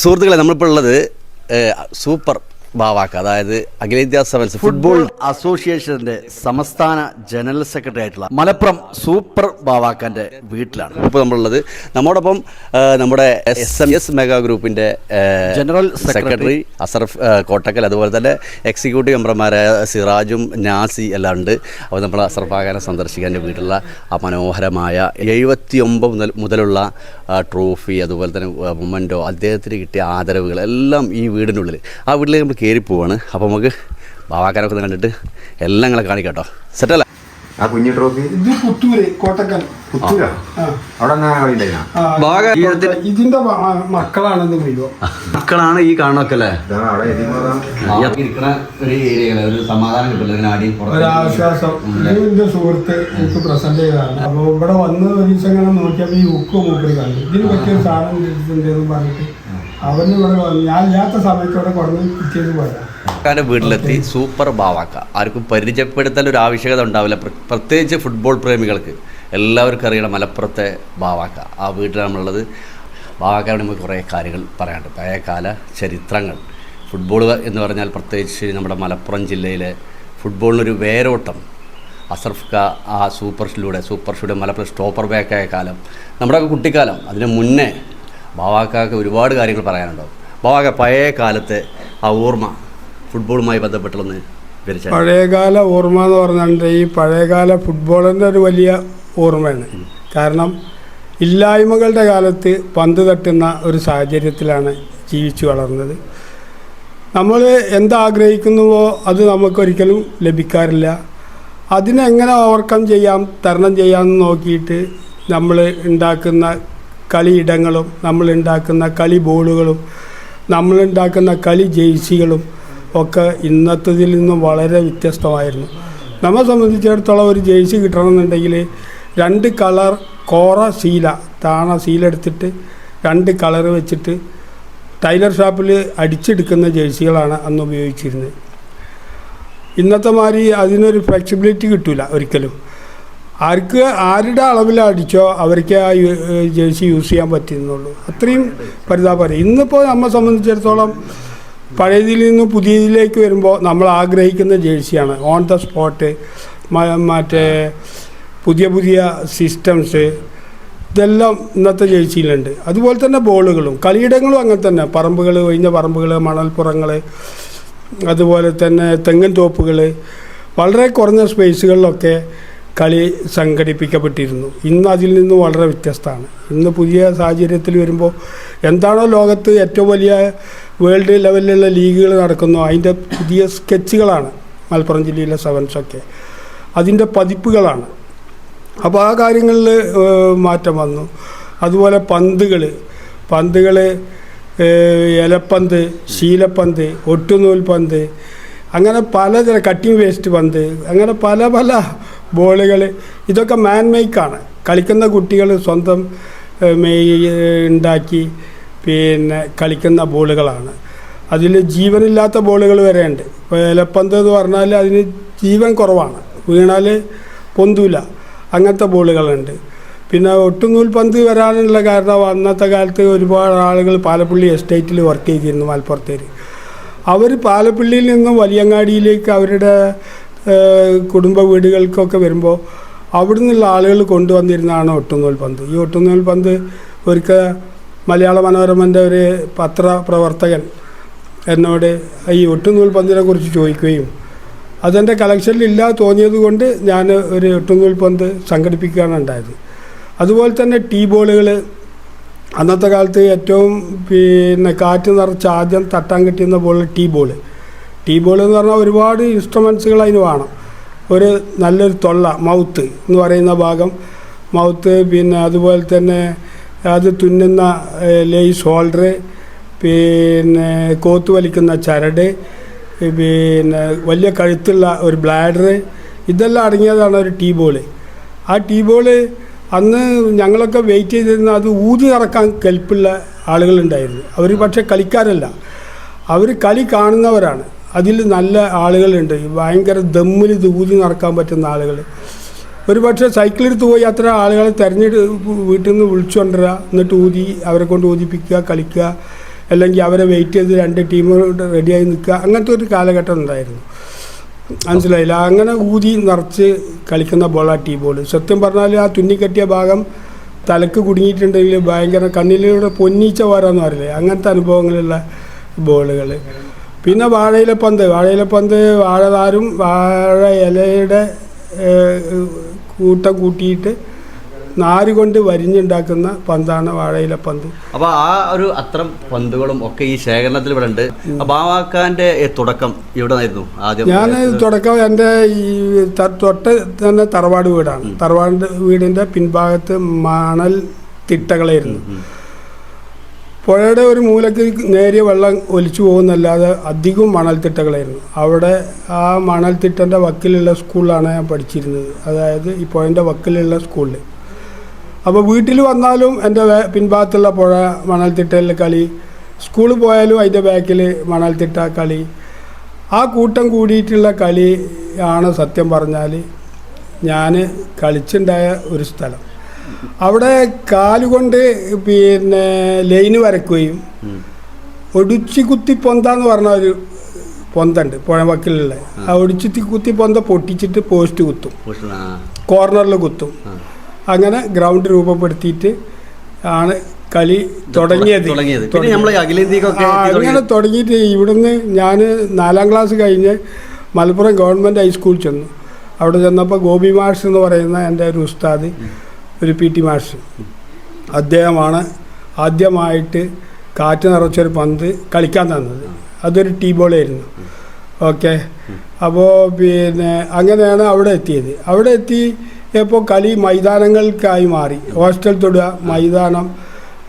സുഹൃത്തുക്കളെ, നമ്മളിപ്പോൾ ഉള്ളത് സൂപ്പർ ബാവാക്ക, അതായത് അഖിലേന്ത്യാ സെവൻസ് ഫുട്ബോൾ അസോസിയേഷന്റെ സംസ്ഥാന ജനറൽ സെക്രട്ടറി ആയിട്ടുള്ള മലപ്പുറം സൂപ്പർ ബാവാക്കന്റെ വീട്ടിലാണ് ഇപ്പോൾ നമ്മളുള്ളത്. നമ്മോടൊപ്പം നമ്മുടെ SMS മെഗാ ഗ്രൂപ്പിന്റെ ജനറൽ സെക്രട്ടറി അസറഫ് കോട്ടക്കൽ, അതുപോലെ തന്നെ എക്സിക്യൂട്ടീവ് മെമ്പർമാരായ സിറാജും നാസി എല്ലാം ഉണ്ട്. അപ്പോൾ നമ്മൾ അസറഫ് ആകാനെ സന്ദർശിക്കാൻ വീട്ടിലുള്ള ആ മനോഹരമായ 79 മുതലുള്ള ട്രോഫി, അതുപോലെ തന്നെ മൊമെൻറ്റോ, അദ്ദേഹത്തിന് കിട്ടിയ ആദരവുകൾ എല്ലാം ഈ വീടിനുള്ളിൽ, ആ വീട്ടിലേക്ക് നമ്മൾ കയറി പോവാണ്. അപ്പോൾ നമുക്ക് ബാവാക്കാനൊക്കെ ഒന്ന് കണ്ടിട്ട് എല്ലാം നിങ്ങളെ കാണിക്കാട്ടോ. സെറ്റല്ല ആ കുഞ്ഞു ട്രോഫി ഇത് പുത്തൂര് കോട്ടക്കൽ ഇതിന്റെ മക്കളാണെന്ന് മുഴുവൻ മക്കളാണ് ഈ കാണൊക്കെ അല്ലേ. ഒരു സമാധാനം കിട്ടില്ല, ഒരാശ്വാസം. ഇതിന്റെ സുഹൃത്ത് എനിക്ക് പ്രസന്റ് ചെയ്തതാണ്. അപ്പൊ ഇവിടെ വന്ന് ഒരു ദിവസം ഇങ്ങനെ നോക്കിയപ്പോ ഈ ഉക്ക് മൂപ്പര് കണ്ടു. ഇതിന് പറ്റിയൊരു സാധനം കിട്ടിയിട്ടുണ്ടെന്ന് പറഞ്ഞിട്ട് അവന് ഇവിടെ വന്നു. ഞാൻ ഇല്ലാത്ത സമയത്തോടെ കുറഞ്ഞ് കിട്ടിയത് പോരാ. വീട്ടിലെത്തി സൂപ്പർ ബാവാക്ക ആർക്കും പരിചയപ്പെടുത്താൻ ഒരു ആവശ്യകത ഉണ്ടാവില്ല, പ്രത്യേകിച്ച് ഫുട്ബോൾ പ്രേമികൾക്ക് എല്ലാവർക്കും അറിയണം മലപ്പുറത്തെ ബാവാക്ക. ആ വീട്ടിലാണ് നമ്മളുള്ളത്. ബാവാക്കയോട് നമുക്ക് കുറേ കാര്യങ്ങൾ പറയാനുണ്ട്, പഴയകാല ചരിത്രങ്ങൾ. ഫുട്ബോൾ എന്ന് പറഞ്ഞാൽ പ്രത്യേകിച്ച് നമ്മുടെ മലപ്പുറം ജില്ലയിലെ ഫുട്ബോളിനൊരു വേരോട്ടം. അസർഫ് ആ സൂപ്പർ ഷൂടെ മലപ്പുറം സ്റ്റോപ്പർ ബാക്കായ കാലം, നമ്മുടെയൊക്കെ കുട്ടിക്കാലം. അതിന് മുന്നേ ബാവാക്കക്ക് ഒരുപാട് കാര്യങ്ങൾ പറയാനുണ്ടാവും. ബാവാക്ക പഴയ കാലത്തെ ആ ഓർമ്മ ഫുട്ബോളുമായി ബന്ധപ്പെട്ടൊന്ന് വിവരിച്ചു. പഴയകാല ഓർമ്മ എന്ന് പറഞ്ഞാൽ ഈ പഴയകാല ഫുട്ബോളിൻ്റെ ഒരു വലിയ ഓർമ്മയാണ്. കാരണം ഇല്ലായ്മകളുടെ കാലത്ത് പന്ത് തട്ടുന്ന ഒരു സാഹചര്യത്തിലാണ് ജീവിച്ചു വളർന്നത്. നമ്മൾ എന്താഗ്രഹിക്കുന്നുവോ അത് നമുക്കൊരിക്കലും ലഭിക്കാറില്ല. അതിനെങ്ങനെ ഓവർകം ചെയ്യാം, തരണം ചെയ്യാമെന്ന് നോക്കിയിട്ട് നമ്മൾ ഉണ്ടാക്കുന്ന കളിയിടങ്ങളും, നമ്മളുണ്ടാക്കുന്ന കളി ബോളുകളും, നമ്മളുണ്ടാക്കുന്ന കളി ജേഴ്സികളും ഒക്കെ ഇന്നത്തതിൽ നിന്നും വളരെ വ്യത്യസ്തമായിരുന്നു. നമ്മെ സംബന്ധിച്ചിടത്തോളം ഒരു ജേഴ്സി കിട്ടണമെന്നുണ്ടെങ്കിൽ 2 കളർ കോറ ശീല, താണ ശീല എടുത്തിട്ട് 2 കളർ വെച്ചിട്ട് ടൈലർ ഷാപ്പിൽ അടിച്ചെടുക്കുന്ന ജേഴ്സികളാണ് അന്ന് ഉപയോഗിച്ചിരുന്നത്. ഇന്നത്തെ മാതിരി അതിനൊരു ഫ്ലെക്സിബിലിറ്റി കിട്ടില്ല ഒരിക്കലും. ആരുടെ അളവിൽ അടിച്ചോ അവർക്ക് ആ ജേഴ്സി യൂസ് ചെയ്യാൻ പറ്റുന്നുള്ളൂ. അത്രയും പരിതാപം. ഇന്നിപ്പോൾ നമ്മെ സംബന്ധിച്ചിടത്തോളം പഴയതിൽ നിന്ന് പുതിയതിലേക്ക് വരുമ്പോൾ നമ്മൾ ആഗ്രഹിക്കുന്ന ജേഴ്സിയാണ്. ഓൺ ദ സ്പോട്ട് മറ്റേ പുതിയ സിസ്റ്റംസ് ഇതെല്ലാം ഇന്നത്തെ ജേഴ്സിയിലുണ്ട്. അതുപോലെ തന്നെ ബോളുകളും കളിയിടങ്ങളും അങ്ങനെ തന്നെ. പറമ്പുകൾ, ഒഴിഞ്ഞ പറമ്പുകൾ, മണൽപ്പുറങ്ങൾ, അതുപോലെ തന്നെ തെങ്ങിൻ തോപ്പുകൾ, വളരെ കുറഞ്ഞ സ്പേസുകളിലൊക്കെ കളി സംഘടിപ്പിക്കപ്പെട്ടിരുന്നു. ഇന്ന് അതിൽ നിന്ന് വളരെ വ്യത്യസ്തമാണ്. ഇന്ന് പുതിയ സാഹചര്യത്തിൽ വരുമ്പോൾ എന്താണോ ലോകത്ത് ഏറ്റവും വലിയ വേൾഡ് ലെവലിലുള്ള ലീഗുകൾ നടക്കുന്നു, അതിൻ്റെ പുതിയ സ്കെച്ചുകളാണ് മലപ്പുറം ജില്ലയിലെ സെവൻസൊക്കെ, അതിൻ്റെ പതിപ്പുകളാണ്. അപ്പോൾ ആ കാര്യങ്ങളിൽ മാറ്റം വന്നു. അതുപോലെ പന്തുകൾ ഇലപ്പന്ത്, ശീലപ്പന്ത്, ഒട്ടുനൂൽ പന്ത്, അങ്ങനെ പലതരം കട്ടിങ് വേസ്റ്റ് പന്ത്, അങ്ങനെ പല ബോളുകൾ. ഇതൊക്കെ മാൻ മേക്കാണ്. കളിക്കുന്ന കുട്ടികൾ സ്വന്തം ഉണ്ടാക്കി കളിക്കുന്ന ബോളുകളാണ്. അതിൽ ജീവനില്ലാത്ത ബോളുകൾ വരെ ഉണ്ട്. ഇപ്പോൾ ഇലപ്പന്ത് എന്ന് പറഞ്ഞാൽ അതിന് ജീവൻ കുറവാണ്, വീണാൽ പൊന്തൂല, അങ്ങനത്തെ ബോളുകളുണ്ട്. പിന്നെ ഒട്ടുനൂൽ പന്ത് വരാനുള്ള കാരണം അന്നത്തെ കാലത്ത് ഒരുപാട് ആളുകൾ പാലപ്പള്ളി എസ്റ്റേറ്റിൽ വർക്ക് ചെയ്തിരുന്നു മലപ്പുറത്തേർ. അവർ പാലപ്പള്ളിയിൽ നിന്നും വലിയങ്ങാടിയിലേക്ക് അവരുടെ കുടുംബ വീടുകൾക്കൊക്കെ വരുമ്പോൾ അവിടെ നിന്നുള്ള ആളുകൾ കൊണ്ടുവന്നിരുന്നതാണ് ഒട്ടുനൂൽ പന്ത്. ഈ ഒട്ടുനൂൽ പന്ത് ഒരിക്കൽ മലയാള മനോരമൻ്റെ ഒരു പത്രപ്രവർത്തകൻ എന്നോട് ഈ ഒട്ടുനൂൽ പന്തിനെ കുറിച്ച് ചോദിക്കുകയും അതെൻ്റെ കളക്ഷനിലില്ല തോന്നിയത് കൊണ്ട് ഞാൻ ഒരു ഒട്ടുനൂൽ പന്ത് സംഘടിപ്പിക്കുകയാണ് ഉണ്ടായത്. അതുപോലെ തന്നെ ടീ ബോളുകൾ. അന്നത്തെ കാലത്ത് ഏറ്റവും കാറ്റ് നിറച്ച് ആദ്യം തട്ടാൻ കിട്ടുന്ന ബോൾ ടീ ബോൾ എന്ന് പറഞ്ഞാൽ ഒരുപാട് ഇൻസ്ട്രുമെൻസുകൾ അതിന് വേണം. ഒരു നല്ലൊരു തൊള്ള, മൗത്ത് എന്ന് പറയുന്ന ഭാഗം, മൗത്ത്, പിന്നെ അതുപോലെ തന്നെ അത് തുന്നുന്ന ലേസ് ഹോൾഡർ, പിന്നെ കോത്ത് വലിക്കുന്ന ചരട്, പിന്നെ വലിയ കഴുത്തുള്ള ഒരു ബ്ലാഡർ, ഇതെല്ലാം അടങ്ങിയതാണ് ഒരു ടീ ബോൾ. ആ ടീ ബോൾ അന്ന് ഞങ്ങളൊക്കെ വെയിറ്റ് ചെയ്തിരുന്ന അത് ഊതി ഇറക്കാൻ കെൽപ്പുള്ള ആളുകളുണ്ടായിരുന്നു. അവർ പക്ഷേ കളിക്കാരല്ല, അവർ കളി കാണുന്നവരാണ്. അതിൽ നല്ല ആളുകളുണ്ട്, ഭയങ്കര ദമ്മിൽ ഇത് ഊതി നടക്കാൻ പറ്റുന്ന ആളുകൾ. ഒരു പക്ഷേ സൈക്കിളെടുത്ത് പോയി അത്ര ആളുകളെ വീട്ടിൽ നിന്ന് വിളിച്ചു കൊണ്ടുവരിക, എന്നിട്ട് അവരെ കൊണ്ട് ഊതിപ്പിക്കുക, കളിക്കുക. അല്ലെങ്കിൽ അവരെ വെയിറ്റ് ചെയ്ത് 2 ടീം റെഡിയായി നിൽക്കുക, അങ്ങനത്തെ ഒരു കാലഘട്ടം ഉണ്ടായിരുന്നു. മനസ്സിലായില്ല. അങ്ങനെ ഊതി നിറച്ച് കളിക്കുന്ന ബോളാണ് ടീ ബോൾ. സത്യം പറഞ്ഞാൽ ആ തുന്നിക്കെട്ടിയ ഭാഗം തലക്ക് കുടുങ്ങിയിട്ടുണ്ടെങ്കിൽ ഭയങ്കര കണ്ണിലൂടെ പൊന്നീച്ച പോരാന്ന് പറയില്ലേ, അങ്ങനത്തെ അനുഭവങ്ങളുള്ള ബോളുകൾ. പിന്നെ വാഴയിലപ്പന്ത്, വാഴതാരും വാഴ ഇലയുടെ കൂട്ടം കൂട്ടിയിട്ട് നാര് കൊണ്ട് വരിഞ്ഞുണ്ടാക്കുന്ന പന്താണ് വാഴയിലപ്പന്ത്. അപ്പോൾ ആ ഒരു അത്തരം പന്തുകളും ഒക്കെ ഈ ശേഖരണത്തിൽ ഇവിടെ ഉണ്ട്. ബാവാക്കാൻ്റെ തുടക്കം ഇവിടെ ആയിരുന്നു ആദ്യം? ഞാൻ തുടക്കം എൻ്റെ ഈ തൊട്ട് തന്നെ തറവാട് വീടാണ്. തറവാട് വീടിൻ്റെ പിൻഭാഗത്ത് മണൽ തിട്ടകളായിരുന്നു. പുഴയുടെ ഒരു മൂലയ്ക്ക് നേരിയ വെള്ളം ഒലിച്ചു പോകുന്നല്ലാതെ അധികം മണൽത്തിട്ടകളായിരുന്നു. അവിടെ ആ മണൽത്തിട്ടൻ്റെ വക്കിലുള്ള സ്കൂളിലാണ് ഞാൻ പഠിച്ചിരുന്നത്, അതായത് ഈ പുഴൻ്റെ വക്കിലുള്ള സ്കൂളിൽ. അപ്പോൾ വീട്ടിൽ വന്നാലും എൻ്റെ പിൻഭാഗത്തുള്ള പുഴ, മണൽത്തിട്ടയിൽ കളി, സ്കൂളിൽ പോയാലും അതിൻ്റെ ബാക്കിൽ മണൽത്തിട്ട കളി, ആ കൂട്ടം കൂടിയിട്ടുള്ള കളി ആണ് സത്യം പറഞ്ഞാൽ ഞാൻ കളിച്ചുണ്ടായ ഒരു സ്ഥലം. അവിടെ കാലുകൊണ്ട് പിന്നെ ലൈന് വരക്കുകയും ഒടിച്ചു കുത്തി പൊന്താന്ന് പറഞ്ഞ ഒരു പൊന്തുണ്ട് പുഴ വക്കിലുള്ള. ആ ഒടിച്ചു കുത്തി പൊന്ത പൊട്ടിച്ചിട്ട് പോസ്റ്റ് കുത്തും, കോർണറിൽ കുത്തും. അങ്ങനെ ഗ്രൗണ്ട് രൂപപ്പെടുത്തിയിട്ട് ആണ് കളി തുടങ്ങിയത്. അങ്ങനെ തുടങ്ങിയിട്ട് ഇവിടുന്ന് ഞാൻ 4ാം ക്ലാസ് കഴിഞ്ഞ് മലപ്പുറം ഗവൺമെൻറ് ഹൈസ്കൂളിൽ ചെന്നു. അവിടെ ചെന്നപ്പോൾ ഗോപി മാഷ് എന്ന് പറയുന്ന എൻ്റെ ഒരു ഉസ്താദ്, ഒരു PT മാഷ്, അദ്ദേഹമാണ് ആദ്യമായിട്ട് കാറ്റ് നിറച്ചൊരു പന്ത് കളിക്കാൻ തന്നത്. അതൊരു ടീ ബോളായിരുന്നു. ഓക്കെ. അപ്പോൾ പിന്നെ അങ്ങനെയാണ് അവിടെ എത്തിയത്. അവിടെ എത്തിയപ്പോൾ കളി മൈതാനങ്ങൾക്കായി മാറി. ഹോസ്റ്റൽ തൊടുക, മൈതാനം,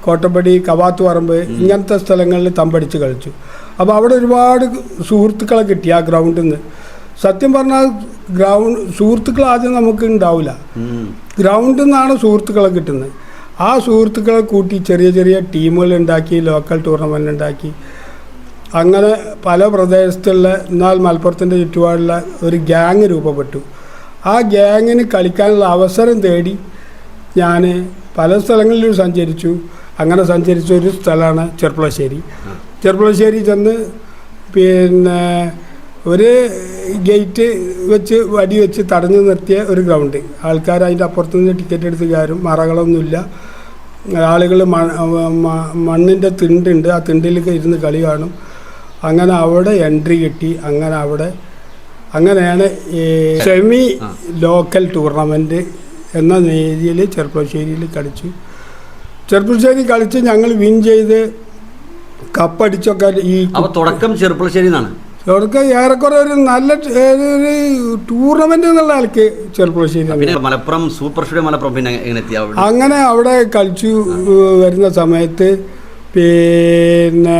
കോട്ടപ്പടി, കവാത്ത് പറമ്പ്, ഇങ്ങനത്തെ സ്ഥലങ്ങളിൽ തമ്പടിച്ച് കളിച്ചു. അപ്പോൾ അവിടെ ഒരുപാട് സുഹൃത്തുക്കളെ കിട്ടി ആ ഗ്രൗണ്ടിൽ നിന്ന്. സത്യം പറഞ്ഞാൽ സുഹൃത്തുക്കൾ ആദ്യം നമുക്ക് ഉണ്ടാവില്ല, ഗ്രൗണ്ടിൽ നിന്നാണ് സുഹൃത്തുക്കളെ കിട്ടുന്നത്. ആ സുഹൃത്തുക്കളെ കൂട്ടി ചെറിയ ചെറിയ ടീമുകൾ ഉണ്ടാക്കി, ലോക്കൽ ടൂർണമെൻ്റ് ഉണ്ടാക്കി. അങ്ങനെ പല പ്രദേശത്തുള്ള, എന്നാൽ മലപ്പുറത്തിൻ്റെ ചുറ്റുപാടുള്ള ഒരു ഗ്യാങ് രൂപപ്പെട്ടു. ആ ഗ്യാങ്ങിന് കളിക്കാനുള്ള അവസരം തേടി ഞാൻ പല സ്ഥലങ്ങളിലും സഞ്ചരിച്ചു. അങ്ങനെ സഞ്ചരിച്ച ഒരു സ്ഥലമാണ് ചെർപ്പളശ്ശേരി. ചെർപ്പളശ്ശേരി ചെന്ന് പിന്നെ ഒരു ഗേറ്റ് വെച്ച് വടി വെച്ച് തടഞ്ഞു നിർത്തിയ ഒരു ഗ്രൗണ്ട്. ആൾക്കാർ അതിൻ്റെ അപ്പുറത്തുനിന്ന് ടിക്കറ്റ് എടുത്ത് കയറും. മറകളൊന്നുമില്ല. ആളുകൾ മണ്ണിൻ്റെ തിണ്ടുണ്ട്, ആ തിണ്ടിലേക്ക് ഇരുന്ന് കളി കാണും. അങ്ങനെ അവിടെ എൻട്രി കിട്ടി. അങ്ങനെയാണ് ഈ സെമി ലോക്കൽ ടൂർണമെൻറ്റ് എന്ന രീതിയിൽ ചെർപ്പളശ്ശേരിയിൽ കളിച്ചു. ചെർപ്പളശ്ശേരി കളിച്ച് ഞങ്ങൾ വിൻ ചെയ്ത് കപ്പടിച്ചൊക്കെ. ഈ തുടക്കം ചെർപ്പളശ്ശേരി എന്നാണ്. അവർക്ക് ഏറെക്കുറെ ഒരു നല്ല ഒരു ടൂർണമെന്റ് എന്നുള്ള ആൾക്ക് ചെറുപ്പളശ്ശേരി. മലപ്പുറം സൂപ്പർ സ്റ്റുഡിയോ മലപ്പുറം പിന്നെ അങ്ങനെ അവിടെ കളിച്ചു വരുന്ന സമയത്ത് പിന്നെ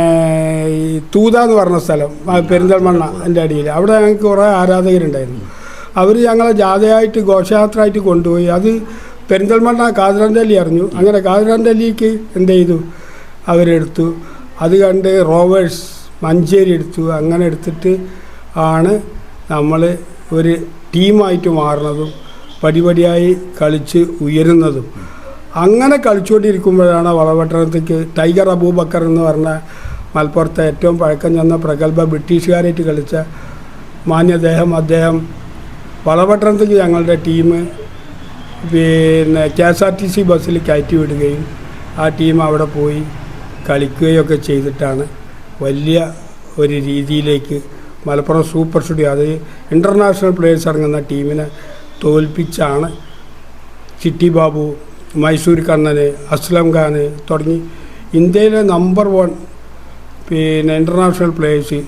ഈ തൂത എന്ന് പറഞ്ഞ സ്ഥലം, പെരിന്തൽമണ്ണ എൻ്റെ അടിയിൽ, അവിടെ ഞങ്ങൾക്ക് കുറേ ആരാധകരുണ്ടായിരുന്നു. അവർ ഞങ്ങളെ ജാഥയായിട്ട് ഘോഷയാത്ര ആയിട്ട് കൊണ്ടുപോയി. അത് പെരിന്തൽമണ്ണ കാതിരാൻ്റെ അലി അറിഞ്ഞു. അങ്ങനെ കാതിരാൻ്റെ അലിക്ക് എന്ത് ചെയ്തു, അവരെടുത്തു. അത് കണ്ട് റോവേഴ്സ് മഞ്ചേരി എടുത്തു. അങ്ങനെ എടുത്തിട്ട് ആണ് നമ്മൾ ഒരു ടീമായിട്ട് മാറുന്നതും പടിപടിയായി കളിച്ച് ഉയരുന്നതും. അങ്ങനെ കളിച്ചുകൊണ്ടിരിക്കുമ്പോഴാണ് വളപട്ടണത്തേക്ക് ടൈഗർ അബൂബക്കർ എന്ന് പറഞ്ഞ മലപ്പുറത്തെ ഏറ്റവും പഴക്കം ചെന്ന പ്രഗത്ഭ ബ്രിട്ടീഷുകാരായിട്ട് കളിച്ച മാന്യദേഹം, അദ്ദേഹം വളപട്ടണത്തേക്ക് ഞങ്ങളുടെ ടീം പിന്നെ KSRTC ബസ്സിൽ കയറ്റി വിടുകയും ആ ടീം അവിടെ പോയി കളിക്കുകയൊക്കെ ചെയ്തിട്ടാണ് വലിയ ഒരു രീതിയിലേക്ക് മലപ്പുറം സൂപ്പർ സ്റ്റുഡിയോ, അത് ഇൻ്റർനാഷണൽ പ്ലേയേഴ്സ് അടങ്ങുന്ന ടീമിനെ തോൽപ്പിച്ചാണ് ചിട്ടി ബാബു, മൈസൂർ കണ്ണന്, അസ്ലം ഖാൻ തുടങ്ങി ഇന്ത്യയിലെ നമ്പർ 1 പിന്നെ ഇൻ്റർനാഷണൽ പ്ലേയേഴ്സ്.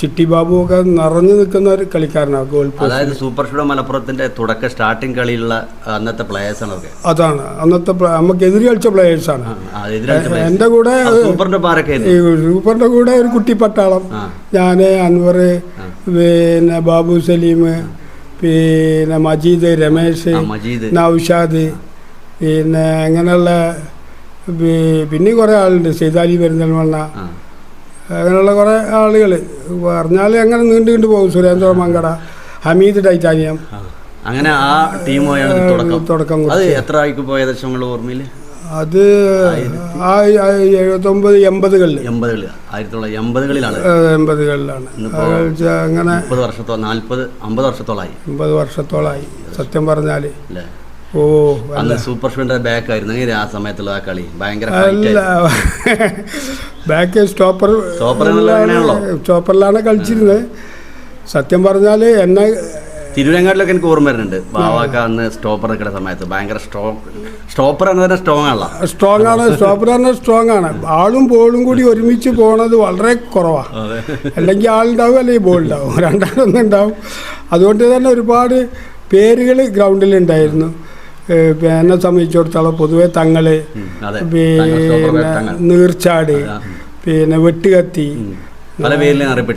ചിട്ടി ബാബു ഒക്കെ നിറഞ്ഞു നിൽക്കുന്ന ഒരു കളിക്കാരനാണ്. ഗോൾ അതായത് സൂപ്പർ സ്റ്റുഡിയോ മലപ്പുറത്തിൻ്റെ തുടക്ക സ്റ്റാർട്ടിങ് കളിയുള്ള അന്നത്തെ പ്ലേയേഴ്സാണ്. അതാണ് അന്നത്തെ നമുക്ക് എതിര് കളിച്ച പ്ലേയേഴ്സാണ്. എൻ്റെ കൂടെ സൂപ്പറിൻ്റെ കൂടെ ഒരു കുട്ടിപ്പട്ടാളം, ഞാൻ, അൻവർ, പിന്നെ ബാബു സലീം, പിന്നെ മജീദ്, രമേശ്, നൗഷാദ്, പിന്നെ അങ്ങനെയുള്ള പിന്നെ കുറേ ആളുണ്ട്, സെയ്താലി പെരിന്തൽമണ്ണ, അങ്ങനെയുള്ള കുറേ ആളുകൾ പറഞ്ഞാൽ അങ്ങനെ നീണ്ടു പോകും. സുരേന്ദ്ര മങ്കട, ഹമീദ് ടൈറ്റാനിയം, അങ്ങനെ ആ ടീം തുടക്കം. അത് എത്ര ആയിക്ക് പോയ ഓർമ്മയിൽ? അത് 79-80കളിൽ 1980-കളിലാണ്. 80-കളിലാണ്. അങ്ങനെ 50 വർഷത്തോളായി 50 വർഷത്തോളമായി സത്യം പറഞ്ഞാൽ. ഓ അന്ന് സൂപ്പർ ഷൂന്റെ ബാക്ക് ആയിരുന്നു ആ സമയത്തുള്ള ആ കളി ഭയങ്കര അല്ല, ബാക്ക് സ്റ്റോപ്പറിലാണ് കളിച്ചിരുന്നത്. സത്യം പറഞ്ഞാൽ എന്നെ തിരുവരങ്ങാടിലൊക്കെ എനിക്ക് ഓർമ്മ വരുന്നുണ്ട്. ബാവാക്ക അന്ന് സ്റ്റോപ്പർ നിൽക്കുന്ന സമയത്ത് ഭയങ്കര സ്റ്റോപ്പർ എന്ന് പറഞ്ഞാൽ സ്ട്രോങ് ആണ്. സ്റ്റോപ്പർ പറഞ്ഞാൽ സ്ട്രോങ് ആണ്. ആളും ബോളും കൂടി ഒരുമിച്ച് പോണത് വളരെ കുറവാണ്. അല്ലെങ്കിൽ ആളുണ്ടാവും, അല്ലെങ്കിൽ ബോൾ ഉണ്ടാവും, രണ്ടാളൊന്നും ഉണ്ടാവും. അതുകൊണ്ട് തന്നെ ഒരുപാട് പേരുകൾ ഗ്രൗണ്ടിലുണ്ടായിരുന്നു. എന്നെ സംബന്ധിച്ചിടത്തോളം പൊതുവെ തങ്ങള്, പിന്നെ നീർച്ചാട്, പിന്നെ വെട്ടുകത്തി,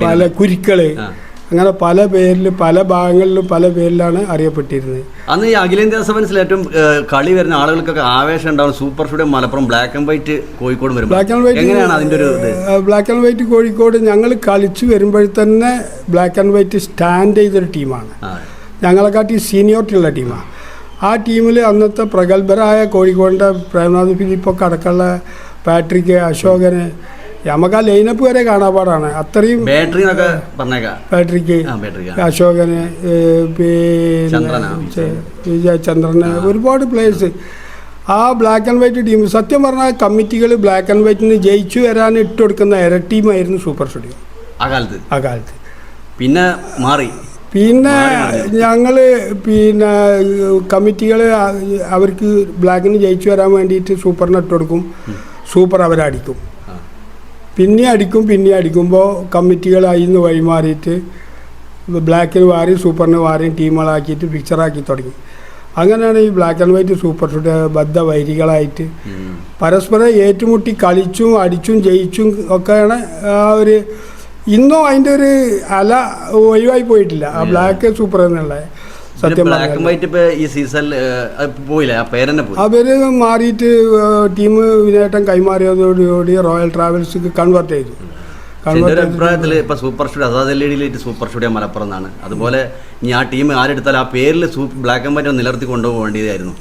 പല കുരുക്കള്, അങ്ങനെ പല പേരിൽ പല ഭാഗങ്ങളിലും പല പേരിലാണ് അറിയപ്പെട്ടിരുന്നത്. അന്ന് ഈ അഖിലേന്ത്യാ സെവൻസിൽ ഏറ്റവും കളി വരുന്ന ആളുകൾക്കൊക്കെ ആവേശം ഉണ്ടാവും. Super studio Malappuram, black and white Kozhikode വരും. ബ്ലാക്ക് ആൻഡ് വൈറ്റ് കോഴിക്കോട് ഞങ്ങൾ കളിച്ചു വരുമ്പോൾ തന്നെ ബ്ലാക്ക് ആൻഡ് വൈറ്റ് സ്റ്റാൻഡ് ചെയ്തൊരു ടീമാണ്. ഞങ്ങളെക്കാട്ടി സീനിയോറിറ്റി ഉള്ള ടീമാണ്. ആ ടീമിൽ അന്നത്തെ പ്രഗത്ഭരായ കോഴിക്കോടിൻ്റെ പ്രേംനാഥ് ഫിലിപ്പൊക്കെ അടക്കമുള്ള പാട്രിക്ക്, അശോകന്, നമുക്ക് ആ ലൈനപ്പ് വരെ കാണാപാടാണ്. അത്രയും പാട്രിക്ക്, അശോകന്, പിന്നെ ചന്ദ്രന്, ഒരുപാട് പ്ലേയേഴ്സ് ആ ബ്ലാക്ക് ആൻഡ് വൈറ്റ് ടീം. സത്യം പറഞ്ഞാൽ കമ്മിറ്റികൾ ബ്ലാക്ക് ആൻഡ് വൈറ്റിന് ജയിച്ചു വരാൻ ഇട്ട് കൊടുക്കുന്ന ടീമായിരുന്നു സൂപ്പർ സ്റ്റുഡിയോ ആ കാലത്ത്. പിന്നെ ഞങ്ങൾ പിന്നെ കമ്മിറ്റികൾ അവർക്ക് ബ്ലാക്കിന് ജയിച്ചു വരാൻ വേണ്ടിയിട്ട് സൂപ്പറിന് ഇട്ട് കൊടുക്കും. സൂപ്പർ അവരടിക്കും, പിന്നെ അടിക്കുമ്പോൾ കമ്മിറ്റികൾ അതിൽ നിന്ന് വഴിമാറിയിട്ട് ബ്ലാക്കിന് വാരി സൂപ്പറിന് വാരിയും ടീമുകളാക്കിയിട്ട് പിക്ചറാക്കി തുടങ്ങി. അങ്ങനെയാണ് ഈ black and white super studio ബദ്ധവൈരികളായിട്ട് പരസ്പരം ഏറ്റുമുട്ടി കളിച്ചും അടിച്ചും ജയിച്ചും ഒക്കെയാണ് ആ ഒരു. ഇന്നും അതിൻ്റെ ഒരു അല ഒഴിവായി പോയിട്ടില്ല ആ ബ്ലാക്ക് സൂപ്പർ എന്നുള്ള. സത്യം അവര് മാറിയിട്ട് ടീം വിനേട്ടം കൈമാറിയതോടുകൂടി റോയൽ ട്രാവൽസ് കൺവേർട്ട് ചെയ്തു. അഭിപ്രായത്തിൽ ഇപ്പൊ super studio super studio Malappuram എന്നാണ്. അതുപോലെ ഇനി ആ ടീം ആരെടുത്താലും ആ പേരിൽ ബ്ലാക്ക് ആൻഡ് വൈറ്റ് നിലനിർത്തി കൊണ്ടുപോകേണ്ടതായിരുന്നു.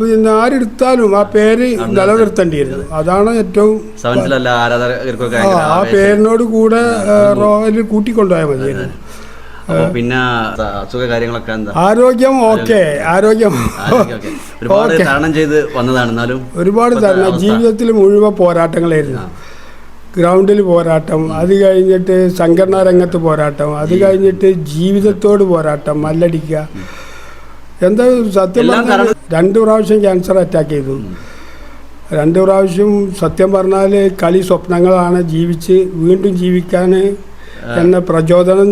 പിന്നെ ആരെടുത്താലും ആ പേര് നിലനിർത്തേണ്ടിയിരുന്നു. അതാണ് ഏറ്റവും ആരാധകർക്കൊക്കെ ആ പേരിനോട് കൂടെ റോയൽ കൂട്ടിക്കൊണ്ടുപോയാൽ മതിയായിരുന്നു. പിന്നെ അസുഖ കാര്യങ്ങളൊക്കെ എന്താ? ആരോഗ്യം ഒരുപാട് തരണം ചെയ്ത് വന്നതാണ്. എന്നാലും ഒരുപാട് തരണം. ജീവിതത്തിൽ മുഴുവൻ പോരാട്ടങ്ങളായിരുന്നു. ഗ്രൗണ്ടിൽ പോരാട്ടം, അത് കഴിഞ്ഞിട്ട് സംഘടനാ രംഗത്ത് പോരാട്ടം, അത് കഴിഞ്ഞിട്ട് ജീവിതത്തോട് പോരാട്ടം, മല്ലടിക്കുക. എന്താ സത്യം പറഞ്ഞാൽ 2 പ്രാവശ്യം ക്യാൻസർ അറ്റാക്ക് ചെയ്തു. 2 പ്രാവശ്യം സത്യം പറഞ്ഞാൽ കളി സ്വപ്നങ്ങളാണ്. വീണ്ടും ജീവിക്കാൻ എന്നെ പ്രചോദനം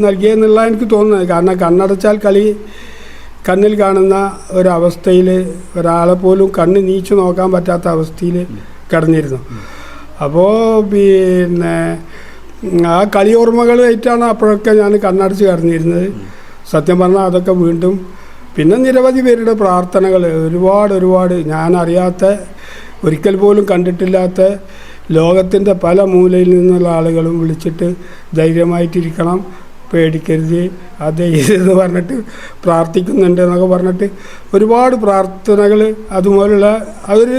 നൽകിയെന്നുള്ള എനിക്ക് തോന്നുന്നത്. കാരണം കണ്ണടച്ചാൽ കളി കണ്ണിൽ കാണുന്ന ഒരവസ്ഥയിൽ ഒരാളെ പോലും കണ്ണ് നീച്ചു നോക്കാൻ പറ്റാത്ത അവസ്ഥയിൽ കിടന്നിരുന്നു. അപ്പോൾ പിന്നെ ആ കളി ഓർമ്മകളായിട്ടാണ് അപ്പോഴൊക്കെ ഞാൻ കണ്ണടച്ച് കിടന്നിരുന്നത്. സത്യം പറഞ്ഞാൽ അതൊക്കെ വീണ്ടും പിന്നെ നിരവധി പേരുടെ പ്രാർത്ഥനകൾ, ഒരുപാട് ഞാൻ അറിയാത്ത, ഒരിക്കൽ പോലും കണ്ടിട്ടില്ലാത്ത ലോകത്തിൻ്റെ പല മൂലയിൽ നിന്നുള്ള ആളുകളും വിളിച്ചിട്ട് ധൈര്യമായിട്ടിരിക്കണം, പേടിക്കരുത്, അത് ഇതെന്ന് പറഞ്ഞിട്ട് പ്രാർത്ഥിക്കുന്നുണ്ട് എന്നൊക്കെ പറഞ്ഞിട്ട് ഒരുപാട് പ്രാർത്ഥനകൾ. അതുപോലുള്ള അതൊരു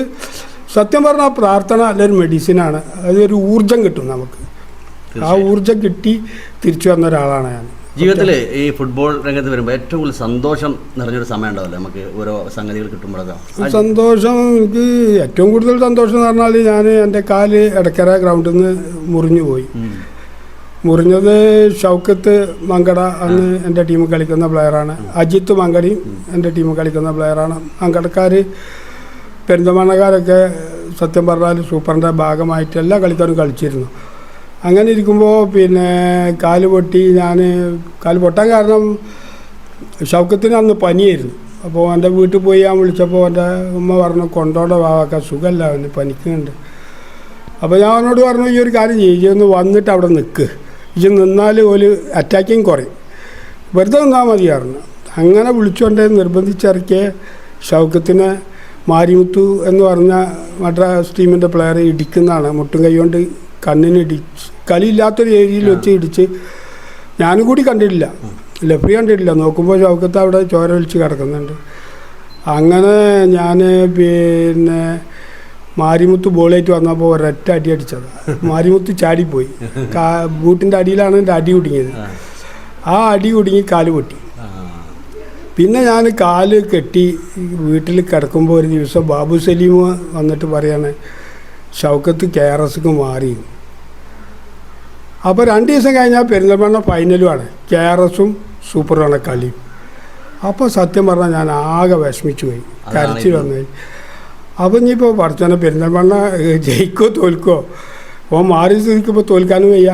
സത്യം പറഞ്ഞാൽ പ്രാർത്ഥന നല്ലൊരു മെഡിസിനാണ്. അതൊരു ഊർജം കിട്ടും നമുക്ക്. ആ ഊർജം കിട്ടി തിരിച്ചു വന്ന ഒരാളാണ് ഞാൻ. ജീവിതത്തിൽ ഈ ഫുട്ബോൾ രംഗത്ത് വരുമ്പോൾ ഏറ്റവും കൂടുതൽ സന്തോഷം നിറഞ്ഞൊരു സമയം ഉണ്ടാവില്ലേ നമുക്ക് ഓരോ സംഗതികൾ കിട്ടുമ്പോഴൊക്കെ? സന്തോഷം, എനിക്ക് ഏറ്റവും കൂടുതൽ സന്തോഷം എന്ന് പറഞ്ഞാൽ ഞാൻ എൻ്റെ കാല് എടക്കര ഗ്രൗണ്ടിൽ നിന്ന് മുറിഞ്ഞത് ഷൗക്കത്ത് മങ്കട അന്ന് എൻ്റെ ടീമിൽ കളിക്കുന്ന പ്ലെയറാണ്. അജിത്ത് മങ്കടിയും എൻ്റെ ടീമിൽ കളിക്കുന്ന പ്ലെയറാണ്. മങ്കടക്കാർ പെരിന്തൽമണ്ണക്കാരൊക്കെ സത്യം പറഞ്ഞാൽ സൂപ്പറിൻ്റെ ഭാഗമായിട്ട് എല്ലാ കളിക്കാരും കളിച്ചിരുന്നു. അങ്ങനെ ഇരിക്കുമ്പോൾ പിന്നെ കാല് പൊട്ടാൻ കാരണം ഷൗക്കത്തിന് അന്ന് പനിയായിരുന്നു. അപ്പോൾ എൻ്റെ വീട്ടിൽ പോയി ഞാൻ വിളിച്ചപ്പോൾ എൻ്റെ ഉമ്മ പറഞ്ഞു കൊണ്ടോണ്ട വാവാക്കാൻ സുഖമല്ല, അവന് പനിക്കുന്നുണ്ട്. അപ്പോൾ ഞാൻ അവനോട് പറഞ്ഞു ഈ ഒരു കാര്യം ഒന്ന് വന്നിട്ട് അവിടെ നിന്നാൽ ഒരു അറ്റാക്കിങ് കുറയും, വെറുതെ നിന്നാൽ മതിയായിരുന്നു. അങ്ങനെ വിളിച്ചുകൊണ്ട് നിർബന്ധിച്ചിറക്കിയ ഷൗക്കത്തിനെ മാരിമുത്തു എന്ന് പറഞ്ഞ മദ്രാസ് ടീമിൻ്റെ പ്ലെയർ ഇടിക്കുന്നതാണ്. മുട്ടും കൈ കൊണ്ട് കണ്ണിന് കളിയില്ലാത്തൊരു ഏരിയയിൽ വെച്ച് ഇടിച്ച്. ഞാനും കൂടി കണ്ടിട്ടില്ല, ലഫ്രി കണ്ടിട്ടില്ല. നോക്കുമ്പോൾ ഷൗക്കത്ത് അവിടെ ചോര ഒലിച്ച് കിടക്കുന്നുണ്ട്. അങ്ങനെ ഞാൻ പിന്നെ മാരിമുത്ത് ബോളായിട്ട് വന്നപ്പോൾ ഒരൊറ്റ അടി അടിച്ചത്. മാരിമുത്ത് ചാടിപ്പോയി. ബൂട്ടിൻ്റെ അടിയിലാണ് എൻ്റെ അടി കുടുങ്ങിയത്. ആ അടി കുടുങ്ങി കാല് പൊട്ടി. പിന്നെ ഞാൻ കാല് കെട്ടി വീട്ടിൽ കിടക്കുമ്പോൾ ഒരു ദിവസം ബാബു സലീം വന്നിട്ട് പറയാണ് ഷൗക്കത്ത് KRSക്ക് മാറി. അപ്പോൾ 2 ദിവസം കഴിഞ്ഞാൽ പെരിന്തൽമണ്ണ ഫൈനലുമാണ്, KRSും സൂപ്പറാണ് കളി. അപ്പോൾ സത്യം പറഞ്ഞാൽ ഞാൻ ആകെ വിഷമിച്ചു പോയി, കരച്ചിൽ വന്നു. അപ്പം ഇനിയിപ്പോൾ പഠിച്ചോനെ പെരിന്തൽമണ്ണ ജയിക്കോ തോൽക്കോ, അപ്പോൾ മാറി സ്ഥിതിക്കിപ്പോൾ തോൽക്കാനും വയ്യ.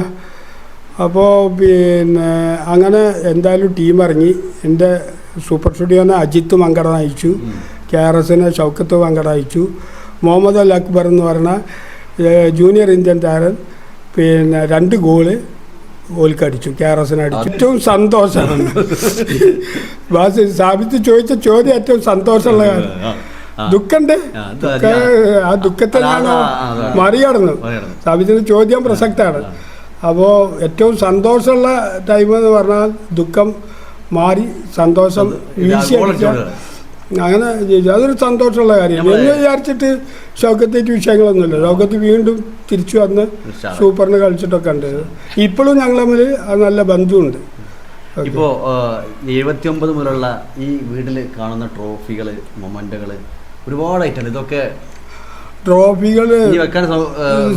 അപ്പോൾ പിന്നെ അങ്ങനെ എന്തായാലും ടീം ഇറങ്ങി. എൻ്റെ സൂപ്പർ സ്റ്റുഡിയോനെ അജിത്ത് മങ്കട നയിച്ചു, KRSനെ ഷൗക്കത്ത് മങ്കട നയിച്ചു. മുഹമ്മദ് അൽ അക്ബർ എന്ന് പറഞ്ഞ ജൂനിയർ ഇന്ത്യൻ താരം പിന്നെ 2 ഗോള് ഓൽക്കടിച്ചു, KRSനെ അടിച്ചു. ഏറ്റവും സന്തോഷമാണ് സാബിത്ത് ചോദിച്ച ചോദ്യം, ഏറ്റവും സന്തോഷമുള്ള കാര്യം. ദുഃഖണ്ട്, ആ ദുഃഖത്തിലാണ് മറികടന്നു. സാബിത്തിന് ചോദ്യം പ്രസക്തമാണ്. അപ്പോൾ ഏറ്റവും സന്തോഷമുള്ള ടൈം എന്ന് പറഞ്ഞാൽ ദുഃഖം മാറി സന്തോഷം വീശിയടിച്ച, അങ്ങനെ അതൊരു സന്തോഷമുള്ള കാര്യമാണ്. എന്ന് വിചാരിച്ചിട്ട് ഷൗക്കത്തേക്ക് വിഷയങ്ങളൊന്നുമില്ല. ഷൗക്കത്ത് വീണ്ടും തിരിച്ചു വന്ന് സൂപ്പറിന് കളിച്ചിട്ടൊക്കെ ഉണ്ട്. ഇപ്പോഴും ഞങ്ങൾ തമ്മിൽ നല്ല ബന്ധമുണ്ട്. ഇപ്പോൾ 79 മുതലുള്ള ഈ വീട്ടിൽ കാണുന്ന ട്രോഫികൾ, മൊമെന്റുകൾ ഒരുപാട് ഐറ്റം. ഇതൊക്കെ ട്രോഫികൾ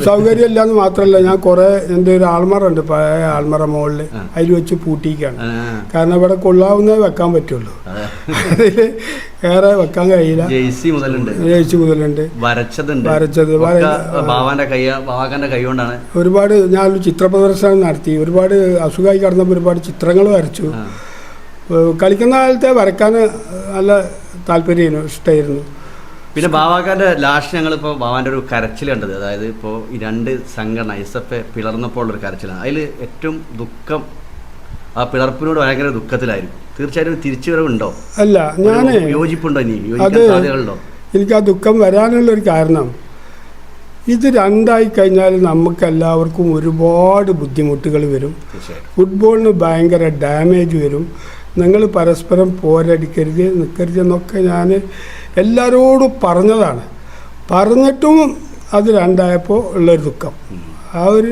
സൗകര്യമില്ല എന്ന് മാത്രമല്ല, ഞാൻ കുറേ എൻ്റെ ഒരു ആൾമറ ഉണ്ട്, പഴയ ആൾമറ മുകളിൽ, അതിൽ വെച്ച് പൂട്ടിക്കാണ്. കാരണം ഇവിടെ കൊള്ളാവുന്നേ വെക്കാൻ പറ്റുള്ളൂ, അതിൽ വേറെ വെക്കാൻ കഴിയില്ല. ജേഴ്സി മുതലുണ്ട്, വരച്ചത് ഒരുപാട്. ഞാനൊരു ചിത്ര പ്രദർശനം നടത്തി, ഒരുപാട് അസുഖമായി കിടന്നപ്പോൾ ഒരുപാട് ചിത്രങ്ങൾ വരച്ചു. കളിക്കുന്ന കാലത്തെ വരക്കാൻ നല്ല താല്പര്യമായിരുന്നു, ഇഷ്ടമായിരുന്നു. പിന്നെ ബാവാക്കാൻ്റെ ലാസ്റ്റ് ഞങ്ങളിപ്പോൾ ബാവാൻ്റെ ഒരു കരച്ചിൽ കണ്ടത്, അതായത് ഇപ്പോൾ ഈ 2 സംഘടന ISF പിളർന്നപ്പോൾ ഉള്ളൊരു കരച്ചിലാണ്. അതിൽ ഏറ്റവും ദുഃഖം, ആ പിളർപ്പിനോട് ഭയങ്കര ദുഃഖത്തിലായിരുന്നു. തീർച്ചയായിട്ടും തിരിച്ചുവരവുണ്ടോ? അല്ല, ഞാൻ യോജിപ്പുണ്ടോ? ഇനി സാധ്യതകളുണ്ടോ? എനിക്ക് ആ ദുഃഖം വരാനുള്ളൊരു കാരണം, ഇത് 2ആയി കഴിഞ്ഞാൽ നമുക്കെല്ലാവർക്കും ഒരുപാട് ബുദ്ധിമുട്ടുകൾ വരും. ഫുട്ബോളിന് ഭയങ്കര ഡാമേജ് വരും. നിങ്ങൾ പരസ്പരം പോരടിക്കരുത്, നിൽക്കരുത് എന്നൊക്കെ ഞാൻ എല്ലാവരോടും പറഞ്ഞതാണ്. പറഞ്ഞിട്ടും അത് 2ആയപ്പോൾ ഉള്ളൊരു ദുഃഖം, ആ ഒരു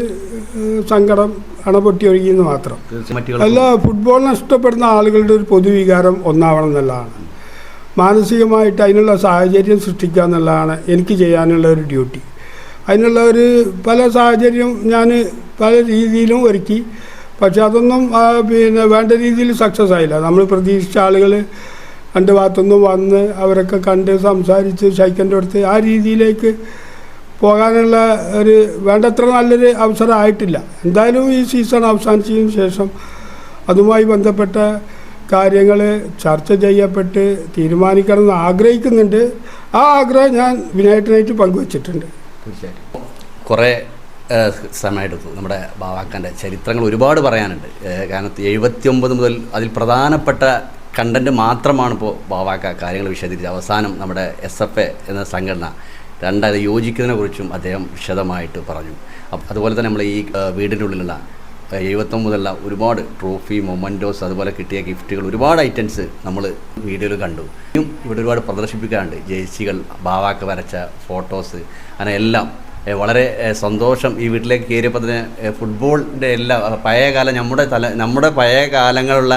സങ്കടം അണപൊട്ടി ഒഴുകിയെന്ന് മാത്രം. അല്ല, ഫുട്ബോളിനെ ഇഷ്ടപ്പെടുന്ന ആളുകളുടെ ഒരു പൊതുവികാരം ഒന്നാവണം എന്നുള്ളതാണ്. മാനസികമായിട്ട് അതിനുള്ള സാഹചര്യം സൃഷ്ടിക്കുക എന്നുള്ളതാണ് എനിക്ക് ചെയ്യാനുള്ള ഒരു ഡ്യൂട്ടി. അതിനുള്ള ഒരു പല സാഹചര്യം ഞാൻ പല രീതിയിലും ഒരുക്കി. പക്ഷെ അതൊന്നും പിന്നെ വേണ്ട രീതിയിൽ സക്സസ് ആയില്ല. നമ്മൾ പ്രതീക്ഷിച്ച ആളുകൾ 2 ഭാഗത്തുനിന്നും വന്ന് അവരൊക്കെ കണ്ട് സംസാരിച്ച് ഷൈക്കൻ്റെ അടുത്ത് ആ രീതിയിലേക്ക് പോകാനുള്ള ഒരു വേണ്ടത്ര നല്ലൊരു അവസരം ആയിട്ടില്ല. എന്തായാലും ഈ സീസൺ അവസാനിച്ചതിന് ശേഷം അതുമായി ബന്ധപ്പെട്ട കാര്യങ്ങൾ ചർച്ച ചെയ്യപ്പെട്ട് തീരുമാനിക്കണമെന്ന് ആഗ്രഹിക്കുന്നുണ്ട്. ആ ആഗ്രഹം ഞാൻ വിനായകനായിട്ട് പങ്കുവച്ചിട്ടുണ്ട്. തീർച്ചയായിട്ടും കുറേ സമയമെടുത്തു. നമ്മുടെ ബാവാക്കാൻ്റെ ചരിത്രങ്ങൾ ഒരുപാട് പറയാനുണ്ട്. കാരണം 79 മുതൽ അതിൽ പ്രധാനപ്പെട്ട കണ്ടൻറ്റ് മാത്രമാണ് ഇപ്പോൾ ബാവാക്ക കാര്യങ്ങൾ വിശദീകരിച്ച് അവസാനം നമ്മുടെ SF എന്ന സംഘടന 2 യോജിക്കുന്നതിനെ കുറിച്ചും അദ്ദേഹം വിശദമായിട്ട് പറഞ്ഞു. അതുപോലെ തന്നെ നമ്മൾ ഈ വീടിൻ്റെ ഉള്ളിലുള്ള 79 മുതലുള്ള ഒരുപാട് ട്രോഫി, മൊമെൻറ്റോസ്, അതുപോലെ കിട്ടിയ ഗിഫ്റ്റുകൾ, ഒരുപാട് ഐറ്റംസ് നമ്മൾ വീഡിയോയിൽ കണ്ടു. ഇനിയും ഇവിടെ ഒരുപാട് പ്രദർശിപ്പിക്കാറുണ്ട്. ജേഴ്സികൾ, ബാവാക്ക വരച്ച ഫോട്ടോസ്, അങ്ങനെ എല്ലാം. വളരെ സന്തോഷം. ഈ വീട്ടിലേക്ക് കയറിയപ്പോൾ തന്നെ ഫുട്ബോളിൻ്റെ എല്ലാ പഴയകാലം, നമ്മുടെ പഴയ കാലങ്ങളുള്ള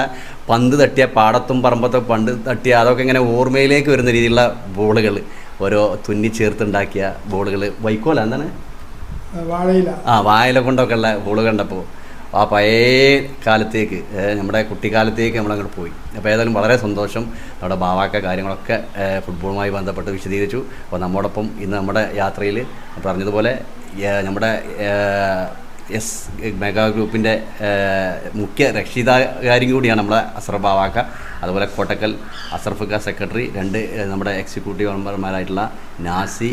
പന്ത് തട്ടിയ പാടത്തും പറമ്പത്തും പണ്ട് തട്ടിയ അതൊക്കെ ഇങ്ങനെ ഓർമ്മയിലേക്ക് വരുന്ന രീതിയിലുള്ള ബോളുകൾ, ഓരോ തുന്നി ചേർത്തുണ്ടാക്കിയ ബോളുകൾ, വൈക്കോല എന്താണ് വാഴയില കൊണ്ടൊക്കെ ഉള്ള ബോൾ കണ്ടപ്പോൾ ആ പഴയ കാലത്തേക്ക്, നമ്മുടെ കുട്ടിക്കാലത്തേക്ക് നമ്മളങ്ങോട്ട് പോയി. അപ്പോൾ ഏതായാലും വളരെ സന്തോഷം. നമ്മുടെ ബാവാക്ക കാര്യങ്ങളൊക്കെ ഫുട്ബോളുമായി ബന്ധപ്പെട്ട് വിശദീകരിച്ചു. അപ്പോൾ നമ്മോടൊപ്പം ഇന്ന് നമ്മുടെ യാത്രയിൽ പറഞ്ഞതുപോലെ നമ്മുടെ മെഗാ ഗ്രൂപ്പിൻ്റെ മുഖ്യ രക്ഷിതാകാരി കൂടിയാണ് നമ്മുടെ അസ്രഫ് ബാവാക്ക. അതുപോലെ കോട്ടക്കൽ അസ്രഫ്ക സെക്രട്ടറി, 2 നമ്മുടെ എക്സിക്യൂട്ടീവ് മെമ്പർമാരായിട്ടുള്ള നാസി,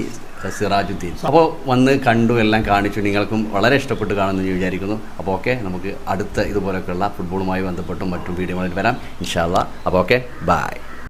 സിറാജുദ്ദീൻ. അപ്പോൾ വന്ന് കണ്ടു, എല്ലാം കാണിച്ചു. നിങ്ങൾക്കും വളരെ ഇഷ്ടപ്പെട്ട് കാണുമെന്ന് വിചാരിക്കുന്നു. അപ്പോൾ ഓക്കെ, നമുക്ക് അടുത്ത ഇതുപോലെയൊക്കെയുള്ള ഫുട്ബോളുമായി ബന്ധപ്പെട്ടും മറ്റും വീഡിയോകളിൽ വരാം ഇൻഷാ അല്ലാഹ്. അപ്പോൾ ഓക്കെ, ബൈ.